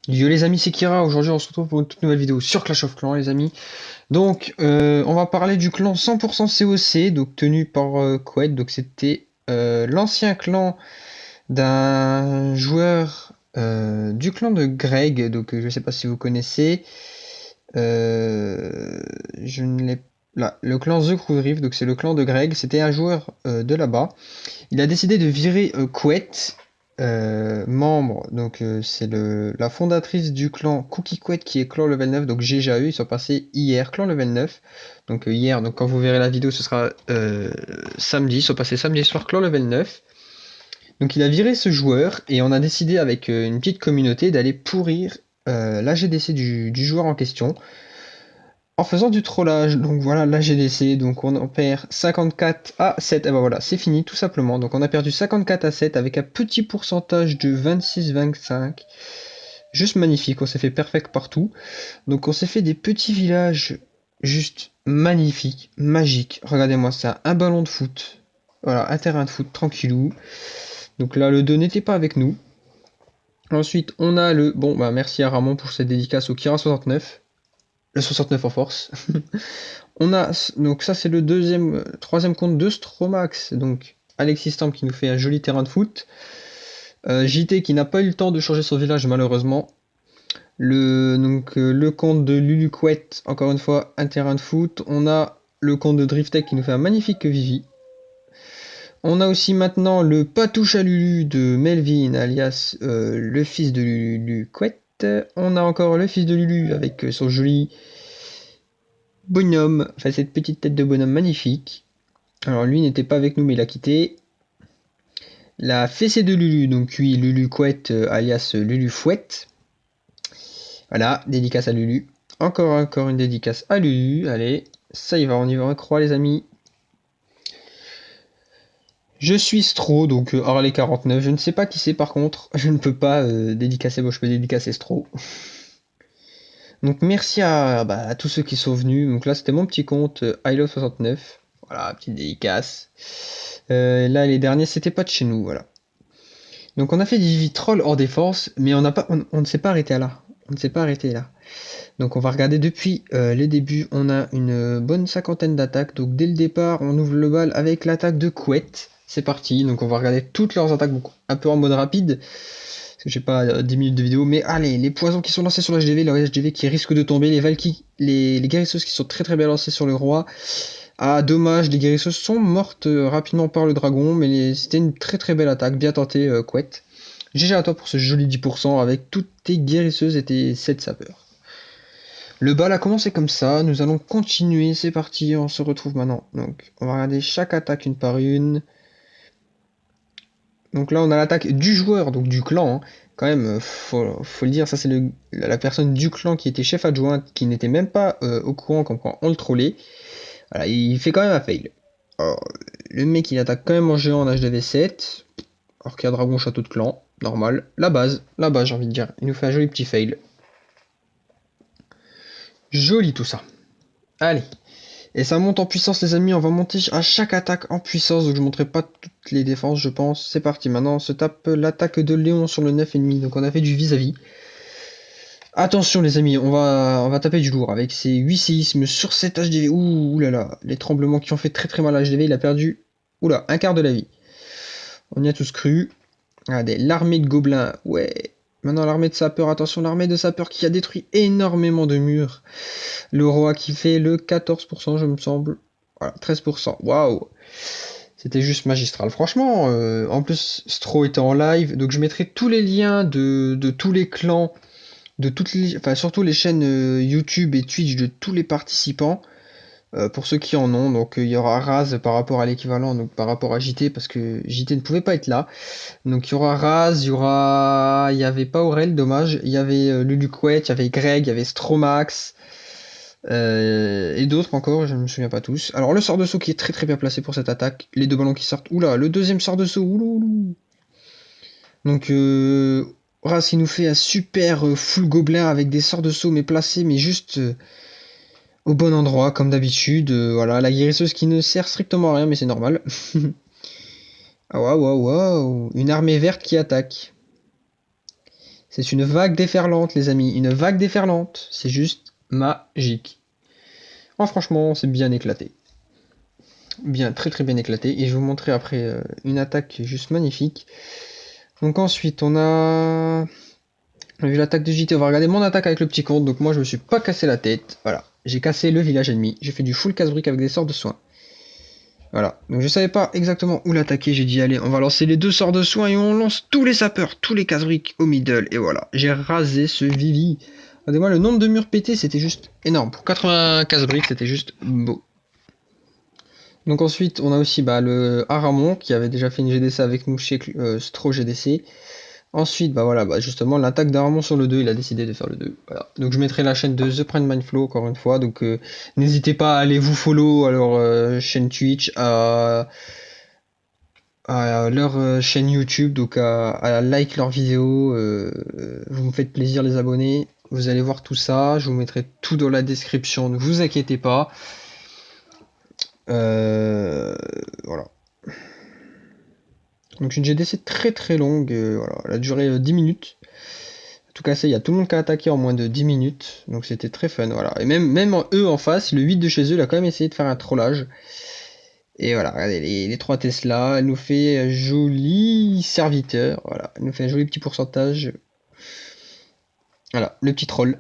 Yo les amis, c'est Kira. Aujourd'hui, on se retrouve pour une toute nouvelle vidéo sur Clash of Clans, les amis. Donc, on va parler du clan 100% COC, donc tenu par Qued. Donc, c'était l'ancien clan d'un joueur du clan de Greg. Donc, je sais pas si vous connaissez. Je ne l'ai là, le clan The Crew Drift. Donc, c'est le clan de Greg. C'était un joueur de là-bas. Il a décidé de virer Couette, membre, donc c'est la fondatrice du clan Cookie Couette qui est clan level 9, donc GGAE, ils sont passés hier, clan level 9, donc hier, donc quand vous verrez la vidéo ce sera samedi, ils sont passés samedi soir clan level 9, donc il a viré ce joueur et on a décidé avec une petite communauté d'aller pourrir la GDC du joueur en question, en faisant du trollage. Donc voilà la GDC, donc on en perd 54 à 7, et ben voilà, c'est fini tout simplement. Donc on a perdu 54 à 7 avec un petit pourcentage de 26-25. Juste magnifique, on s'est fait perfect partout. Donc on s'est fait des petits villages juste magnifiques, magiques. Regardez-moi ça, un ballon de foot. Voilà, un terrain de foot tranquillou. Donc là le 2 n'était pas avec nous. Ensuite on a le... Bon bah merci à Ramon pour cette dédicace au Kira 69. Le 69 en force. On a, donc ça c'est le troisième compte de Stromax, donc Alexis Stamp qui nous fait un joli terrain de foot. JT qui n'a pas eu le temps de changer son village malheureusement. Le compte de Luluquette, encore une fois un terrain de foot. On a le compte de Driftek qui nous fait un magnifique Vivi. On a aussi maintenant le Patouche à Lulu de Melvin alias le fils de Luluquette. On a encore le fils de Lulu avec son joli bonhomme, enfin cette petite tête de bonhomme magnifique. Alors lui n'était pas avec nous mais il a quitté. La fessée de Lulu, donc lui Lulu Couette alias Lulu Fouette. Voilà, dédicace à Lulu. Encore une dédicace à Lulu. Allez, ça y va, on y va, on croit les amis. Je suis Stro, donc Harley 49. Je ne sais pas qui c'est par contre. Je ne peux pas dédicacer, bon je peux dédicacer Stro. Donc merci à tous ceux qui sont venus. Donc là c'était mon petit compte ILO69. Voilà, petite dédicace. Là les derniers c'était pas de chez nous, voilà. Donc on a fait du troll hors des forces, mais on ne s'est pas arrêté là. On ne s'est pas arrêté là. Donc on va regarder depuis les débuts. On a une bonne cinquantaine d'attaques. Donc dès le départ, on ouvre le bal avec l'attaque de Couette. C'est parti. Donc on va regarder toutes leurs attaques, donc un peu en mode rapide. Parce que j'ai pas 10 minutes de vidéo. Mais allez, les poisons qui sont lancés sur la HDV, le HDV qui risque de tomber, les Valky, les guérisseuses qui sont très très bien lancées sur le roi. Ah dommage, les guérisseuses sont mortes rapidement par le dragon, mais c'était une très très belle attaque, bien tentée Couette. GG à toi pour ce joli 10% avec toutes tes guérisseuses et tes 7 sapeurs. Le bal a commencé comme ça, nous allons continuer, c'est parti, on se retrouve maintenant. Donc on va regarder chaque attaque une par une. Donc là on a l'attaque du joueur, donc du clan, hein. Quand même, faut le dire, ça c'est la personne du clan qui était chef adjoint, qui n'était même pas au courant comme quoi on le trollait. Voilà, il fait quand même un fail. Alors, le mec il attaque quand même en géant en HDV 7, alors qu'il y a dragon château de clan, normal. La base j'ai envie de dire, il nous fait un joli petit fail. Joli tout ça. Allez. Et ça monte en puissance les amis, on va monter à chaque attaque en puissance, donc je ne montrerai pas toutes les défenses je pense. C'est parti, maintenant on se tape l'attaque de Léon sur le 9,5, donc on a fait du vis-à-vis. Attention les amis, on va taper du lourd avec ses 8 séismes sur cette HDV. Ouh là là, les tremblements qui ont fait très très mal à HDV, il a perdu un quart de la vie. On y a tous cru. Regardez, l'armée de gobelins, ouais. Maintenant l'armée de sapeurs, attention, l'armée de sapeurs qui a détruit énormément de murs. Le roi qui fait le 14%, je me semble. Voilà, 13%. Waouh! C'était juste magistral. Franchement, en plus, Stro était en live, donc je mettrai tous les liens de tous les clans, enfin surtout les chaînes YouTube et Twitch de tous les participants. Pour ceux qui en ont, donc il y aura Raz par rapport à l'équivalent, donc par rapport à JT, parce que JT ne pouvait pas être là. Donc il y aura Raz, il y avait pas Aurel, dommage, il y avait Luluquette, il y avait Greg, il y avait Stromax, et d'autres encore, je ne me souviens pas tous. Alors le sort de saut qui est très très bien placé pour cette attaque, les deux ballons qui sortent, oula, le deuxième sort de saut, ouloulou. Donc Raz il nous fait un super full gobelin avec des sorts de saut mais placés, mais juste au bon endroit comme d'habitude. Voilà, la guérisseuse qui ne sert strictement à rien mais c'est normal. Ah waouh waouh waouh, une armée verte qui attaque. C'est une vague déferlante, les amis. Une vague déferlante. C'est juste magique. Oh, franchement, c'est bien éclaté. Bien, très très bien éclaté. Et je vais vous montrer après une attaque juste magnifique. Donc ensuite, on a vu l'attaque de JT. On va regarder mon attaque avec le petit compte. Donc moi, je me suis pas cassé la tête. Voilà. J'ai cassé le village ennemi. J'ai fait du full casse-brique avec des sorts de soins. Voilà. Donc je savais pas exactement où l'attaquer. J'ai dit, allez, on va lancer les 2 sorts de soins et on lance tous les sapeurs, tous les casse-briques au middle. Et voilà. J'ai rasé ce Vivi. Regardez-moi, le nombre de murs pétés, c'était juste énorme. Pour 80 casse-briques, c'était juste beau. Donc ensuite, on a aussi le Aramon qui avait déjà fait une GDC avec nous chez Stro GDC. Ensuite, voilà, justement, l'attaque d'Aramon sur le 2, il a décidé de faire le 2. Voilà. Donc je mettrai la chaîne de The Prime Mindflow encore une fois. Donc n'hésitez pas à aller vous follow à leur chaîne Twitch, à leur chaîne YouTube, donc à like leurs vidéos. Vous me faites plaisir les abonnés. Vous allez voir tout ça. Je vous mettrai tout dans la description. Ne vous inquiétez pas. Voilà. Donc une GDC très très longue, voilà, elle a duré 10 minutes. En tout cas, il y a tout le monde qui a attaqué en moins de 10 minutes, donc c'était très fun, voilà. Et même eux en face, le 8 de chez eux, il a quand même essayé de faire un trollage. Et voilà, regardez, les 3 Tesla, elle nous fait un joli serviteur, voilà, elle nous fait un joli petit pourcentage. Voilà, le petit troll.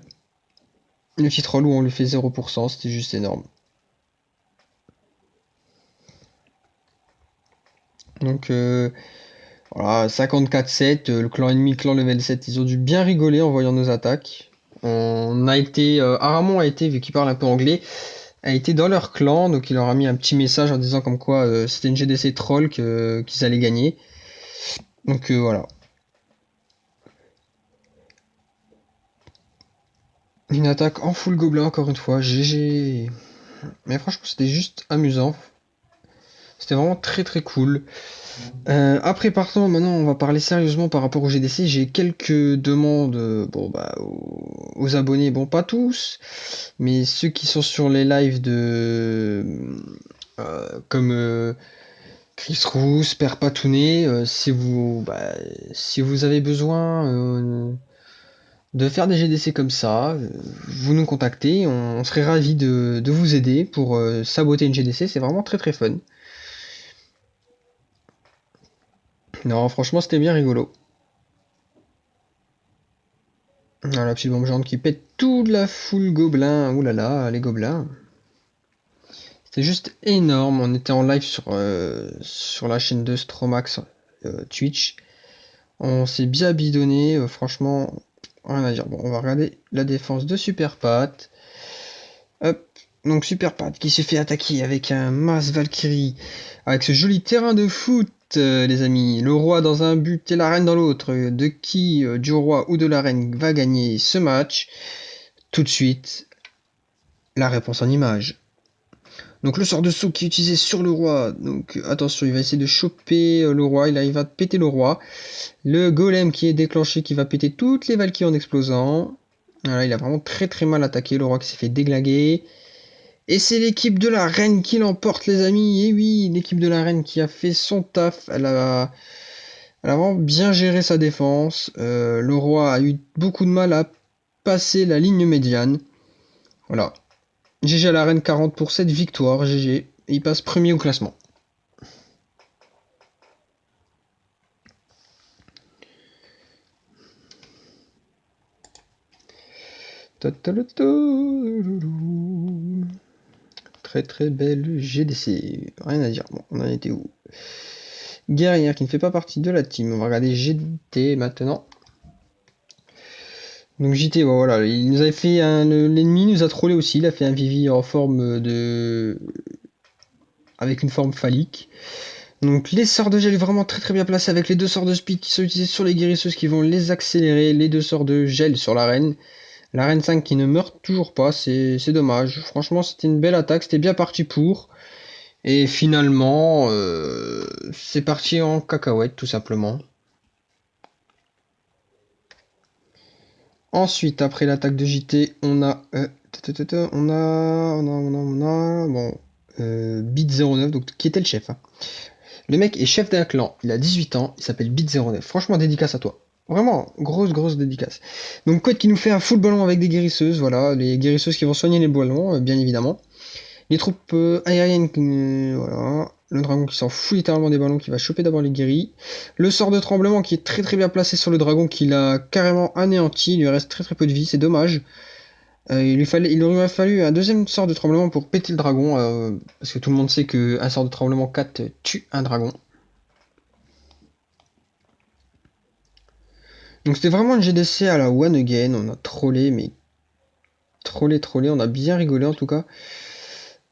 Le petit troll où on lui fait 0%, c'était juste énorme. Donc voilà, 54-7, le clan ennemi, clan level 7, ils ont dû bien rigoler en voyant nos attaques. On a été, Aramon a été, vu qu'il parle un peu anglais, a été dans leur clan, donc il leur a mis un petit message en disant comme quoi c'était une GDC troll qu'ils allaient gagner. Donc voilà. Une attaque en full gobelin encore une fois, GG. Mais franchement c'était juste amusant. C'était vraiment très très cool. Après partons, maintenant on va parler sérieusement par rapport au GDC. J'ai quelques demandes aux abonnés, bon pas tous, mais ceux qui sont sur les lives de comme Chris Rousse, Père Patounet, si vous avez besoin de faire des GDC comme ça, vous nous contactez, on serait ravis de vous aider pour saboter une GDC, c'est vraiment très très fun. Non, franchement, c'était bien rigolo. Ah, la petite bombe géante qui pète toute la foule gobelin. Ouh là là, les gobelins. C'était juste énorme. On était en live sur la chaîne de Stromax Twitch. On s'est bien bidonné. Franchement, rien à dire. Bon, on va regarder la défense de Super Pat. Hop. Donc Super Pat qui s'est fait attaquer avec un Mass Valkyrie. Avec ce joli terrain de foot. Les amis, le roi dans un but et la reine dans l'autre. De qui, du roi ou de la reine, va gagner ce match? Tout de suite, la réponse en image. Donc le sort de saut qui est utilisé sur le roi. Donc attention, il va essayer de choper le roi. Il va péter le roi. Le golem qui est déclenché, qui va péter toutes les valkyries en explosant. Voilà, il a vraiment très très mal attaqué. Le roi qui s'est fait déglinguer. Et c'est l'équipe de la reine qui l'emporte, les amis. Et oui, l'équipe de la reine qui a fait son taf. Elle a vraiment bien géré sa défense. Le roi a eu beaucoup de mal à passer la ligne médiane. Voilà. GG à la reine 40 pour cette victoire. GG. Et il passe premier au classement. Très très belle GDC. Rien à dire. Bon, on en était où? Guerrière qui ne fait pas partie de la team. On va regarder GT maintenant. Donc JT, voilà, il nous avait fait l'ennemi nous a trollé aussi, il a fait un Vivi en forme avec une forme phallique. Donc les sorts de gel vraiment très très bien placés avec les 2 sorts de speed qui sont utilisés sur les guérisseuses qui vont les accélérer, les 2 sorts de gel sur la reine. La reine 5 qui ne meurt toujours pas, c'est dommage. Franchement c'était une belle attaque, c'était bien parti pour. Et finalement, c'est parti en cacahuète tout simplement. Ensuite, après l'attaque de JT, on a Bit09, donc qui était le chef. Hein. Le mec est chef d'un clan, il a 18 ans, il s'appelle Bit09. Franchement, dédicace à toi. Vraiment, grosse dédicace. Donc code qui nous fait un full ballon avec des guérisseuses, voilà, les guérisseuses qui vont soigner les ballons, bien évidemment. Les troupes aériennes, voilà. Le dragon qui s'en fout littéralement des ballons, qui va choper d'abord les guéris. Le sort de tremblement qui est très bien placé sur le dragon, qui l'a carrément anéanti. Il lui reste très peu de vie, c'est dommage. Il aurait fallu un deuxième sort de tremblement pour péter le dragon, parce que tout le monde sait qu'un sort de tremblement 4 tue un dragon. Donc c'était vraiment une GDC à la one again, on a trollé, mais trollé, on a bien rigolé en tout cas.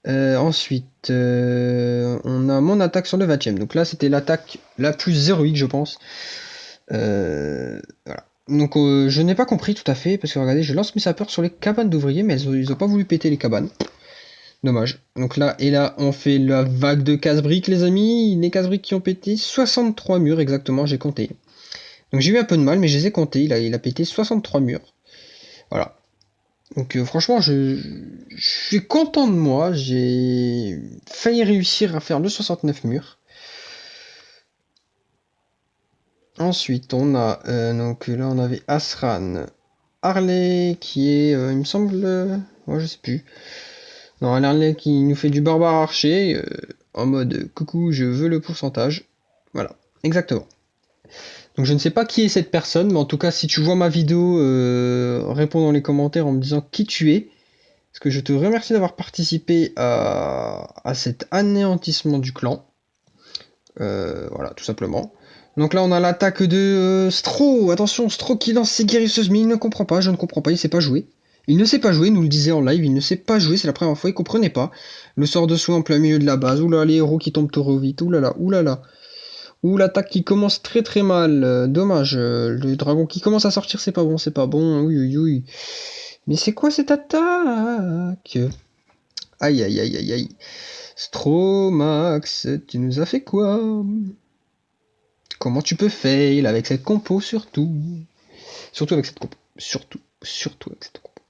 Ensuite, on a mon attaque sur le 20ème. Donc là, c'était l'attaque la plus héroïque, je pense. Voilà. Donc je n'ai pas compris tout à fait, parce que regardez, je lance mes sapeurs sur les cabanes d'ouvriers, mais ils ont pas voulu péter les cabanes. Dommage. Donc là, et là, on fait la vague de casse-briques, les amis. Les casse-briques qui ont pété 63 murs, exactement, j'ai compté. Donc j'ai eu un peu de mal, mais je les ai comptés. Il a pété 63 murs. Voilà. Donc franchement, je suis content de moi. J'ai failli réussir à faire le 69 murs. Ensuite, on a donc là on avait Asran, Harley qui est, il me semble, moi je sais plus. Non, Harley qui nous fait du barbare archer en mode coucou, je veux le pourcentage. Voilà, exactement. Donc je ne sais pas qui est cette personne, mais en tout cas, si tu vois ma vidéo, réponds dans les commentaires en me disant qui tu es. Parce que je te remercie d'avoir participé à cet anéantissement du clan. Voilà, tout simplement. Donc là, on a l'attaque de Stro. Attention, Stro qui lance ses guérisseuses, mais il ne comprend pas, je ne comprends pas, il sait pas jouer. Il ne sait pas jouer, il nous le disait en live, il ne sait pas jouer, c'est la première fois, il comprenait pas. Le sort de soin en plein milieu de la base, oulala, les héros qui tombent trop vite, oulala, oulala. Ouh, l'attaque qui commence très mal, dommage, le dragon qui commence à sortir, c'est pas bon, oui. Mais c'est quoi cette attaque? Aïe. Stromax, tu nous as fait quoi? Comment tu peux fail avec cette compo surtout? Surtout avec cette compo. Surtout avec cette compo.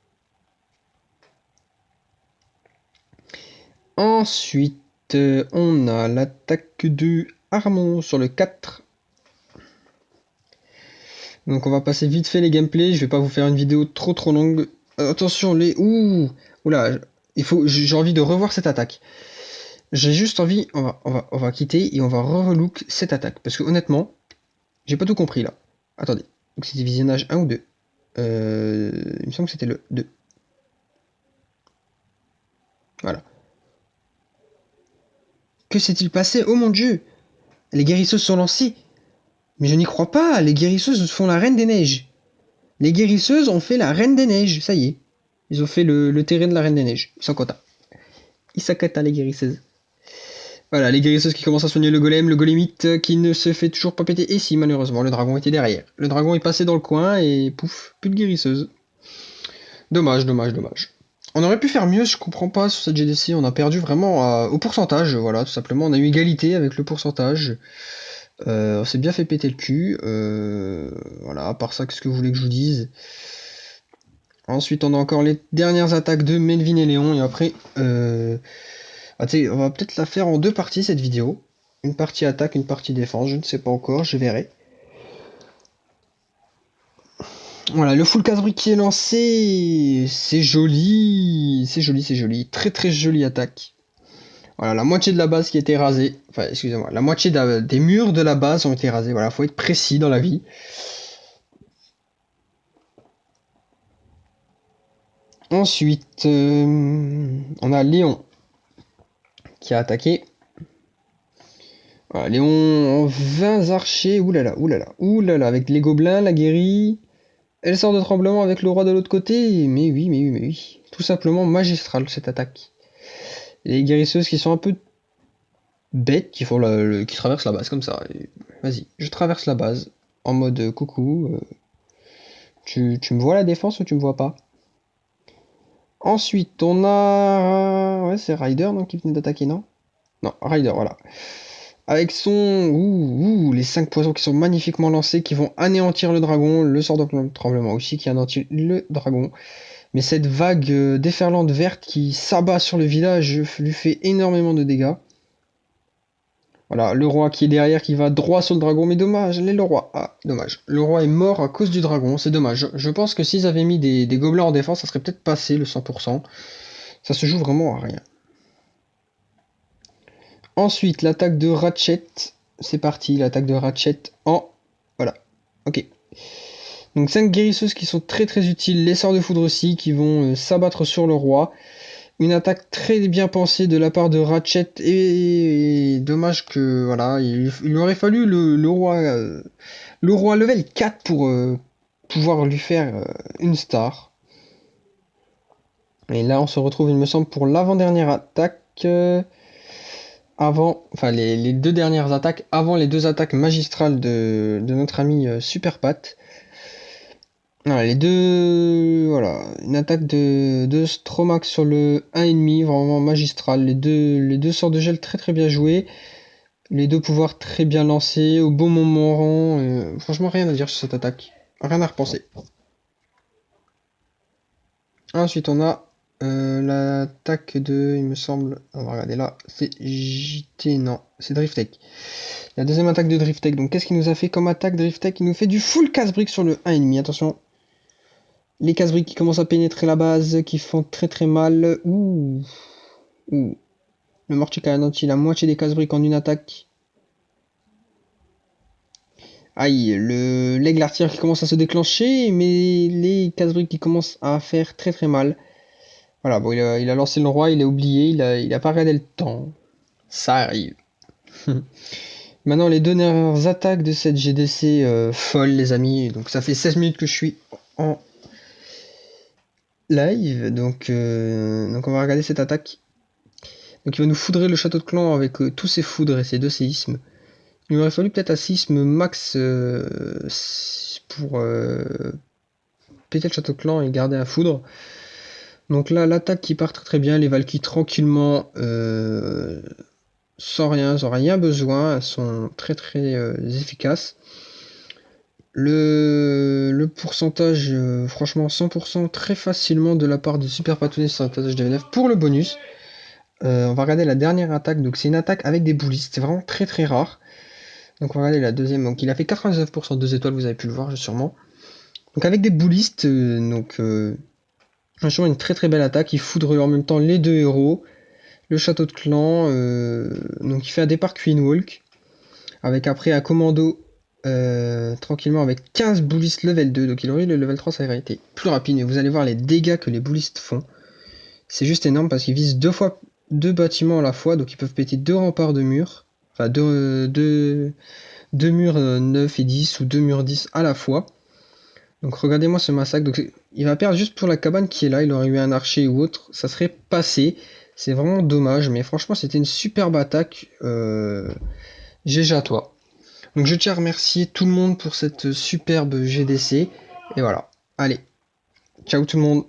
Ensuite, on a l'attaque de Armon sur le 4. Donc on va passer vite fait les gameplays. Je vais pas vous faire une vidéo trop longue. Attention les... Oula, j'ai envie de revoir cette attaque. J'ai juste envie... On va quitter et on va relook cette attaque. Parce que honnêtement, j'ai pas tout compris là. Attendez. Donc c'était visionnage 1 ou 2. Il me semble que c'était le 2. Voilà. Que s'est-il passé? Oh mon dieu! Les guérisseuses sont lancées! Mais je n'y crois pas! Les guérisseuses font la reine des neiges! Les guérisseuses ont fait la reine des neiges, ça y est. Ils ont fait le terrain de la reine des neiges. Ils sont contents. Ils sont contents, les guérisseuses. Voilà, les guérisseuses qui commencent à soigner le golemite qui ne se fait toujours pas péter. Et si, malheureusement, le dragon était derrière. Le dragon est passé dans le coin et pouf, plus de guérisseuse. Dommage. On aurait pu faire mieux, je comprends pas sur cette GDC, on a perdu vraiment au pourcentage, voilà, tout simplement. On a eu égalité avec le pourcentage. On s'est bien fait péter le cul. Voilà, à part ça, qu'est-ce que vous voulez que je vous dise? Ensuite, on a encore les dernières attaques de Melvin et Léon. Et après, on va peut-être la faire en deux parties, cette vidéo. Une partie attaque, une partie défense. Je ne sais pas encore, je verrai. Voilà, le full casse-brique qui est lancé. C'est joli. Très jolie attaque. Voilà, la moitié de la base qui a été rasée. Enfin, excusez-moi, la moitié des murs de la base ont été rasés. Voilà, faut être précis dans la vie. Ensuite, on a Léon qui a attaqué. Voilà, Léon en 20 archers. Oulala, avec les gobelins, la guérie. Elle sort de tremblement avec le roi de l'autre côté. Mais oui. Tout simplement magistral cette attaque. Les guérisseuses qui sont un peu bêtes, qui traversent la base comme ça. Vas-y, je traverse la base en mode coucou. Tu me vois la défense ou tu me vois pas? Ensuite, on a... Ouais, c'est Ryder donc, qui vient d'attaquer, non? Non, Ryder, voilà. Avec son... les 5 poisons qui sont magnifiquement lancés, qui vont anéantir le dragon. Le sort de tremblement aussi, qui anéantit le dragon. Mais cette vague déferlante verte qui s'abat sur le village lui fait énormément de dégâts. Voilà, le roi qui est derrière, qui va droit sur le dragon, mais dommage, le roi. Ah, dommage. Le roi est mort à cause du dragon, c'est dommage. Je pense que s'ils avaient mis des gobelins en défense, ça serait peut-être passé le 100%. Ça se joue vraiment à rien. Ensuite, l'attaque de Ratchet. C'est parti, l'attaque de Ratchet en... Voilà, ok. Donc 5 guérisseuses qui sont très très utiles, les sorts de foudre aussi, qui vont s'abattre sur le roi. Une attaque très bien pensée de la part de Ratchet et dommage que voilà, il aurait fallu le roi level 4 pour pouvoir lui faire une star. Et là on se retrouve il me semble pour l'avant-dernière attaque enfin les deux dernières attaques avant les deux attaques magistrales de notre ami Super Pat. Voilà, voilà, une attaque de Stromax sur le 1,5, vraiment magistral. Les deux sorts de gel très très bien joués. Les deux pouvoirs très bien lancés, au bon moment. Franchement, rien à dire sur cette attaque. Rien à repenser. Ensuite, on a l'attaque de, il me semble, on va regarder là, c'est JT, non, c'est Driftek. La deuxième attaque de Driftek, donc qu'est-ce qu'il nous a fait comme attaque Driftek? Il nous fait du full casse-brique sur le 1,5, attention. Les casse-briques qui commencent à pénétrer la base, qui font très très mal. Ouh. Ouh. Le Mortic a anéanti la moitié des casse-briques en une attaque. Aïe, l'aigle artilleur qui commence à se déclencher, mais les casse-briques qui commencent à faire très très mal. Voilà, bon, il a lancé le roi, il a oublié, il a pas regardé le temps. Ça arrive. Maintenant, les deux dernières attaques de cette GDC folle, les amis. Donc, ça fait 16 minutes que je suis en live. Donc on va regarder cette attaque. Donc, il va nous foudrer le château de clan avec tous ses foudres et ses deux séismes. Il aurait fallu peut-être un séisme max pour péter le château de clan et garder un foudre. Donc là, l'attaque qui part très très bien, les Valkyries tranquillement, sans rien besoin, elles sont très très efficaces. Le pourcentage, franchement 100% très facilement de la part de Super Patounet sur l'attaque de V9 pour le bonus. On va regarder la dernière attaque, donc c'est une attaque avec des boulistes, c'est vraiment très très rare. Donc on va regarder la deuxième, donc il a fait 99% 2 étoiles, vous avez pu le voir sûrement. Donc avec des boulistes, franchement une très très belle attaque, il foudre en même temps les deux héros, le château de clan, donc il fait un départ Queen Walk, avec après un commando tranquillement avec 15 boulistes level 2, donc il aurait eu le level 3, ça aurait été plus rapide, mais vous allez voir les dégâts que les boulistes font. C'est juste énorme parce qu'ils visent deux bâtiments à la fois, donc ils peuvent péter deux remparts de murs, enfin deux murs 9 et 10 ou deux murs 10 à la fois. Donc regardez-moi ce massacre. Donc, il va perdre juste pour la cabane qui est là. Il aurait eu un archer ou autre. Ça serait passé. C'est vraiment dommage. Mais franchement, c'était une superbe attaque. GG à toi. Donc je tiens à remercier tout le monde pour cette superbe GDC. Et voilà. Allez. Ciao tout le monde.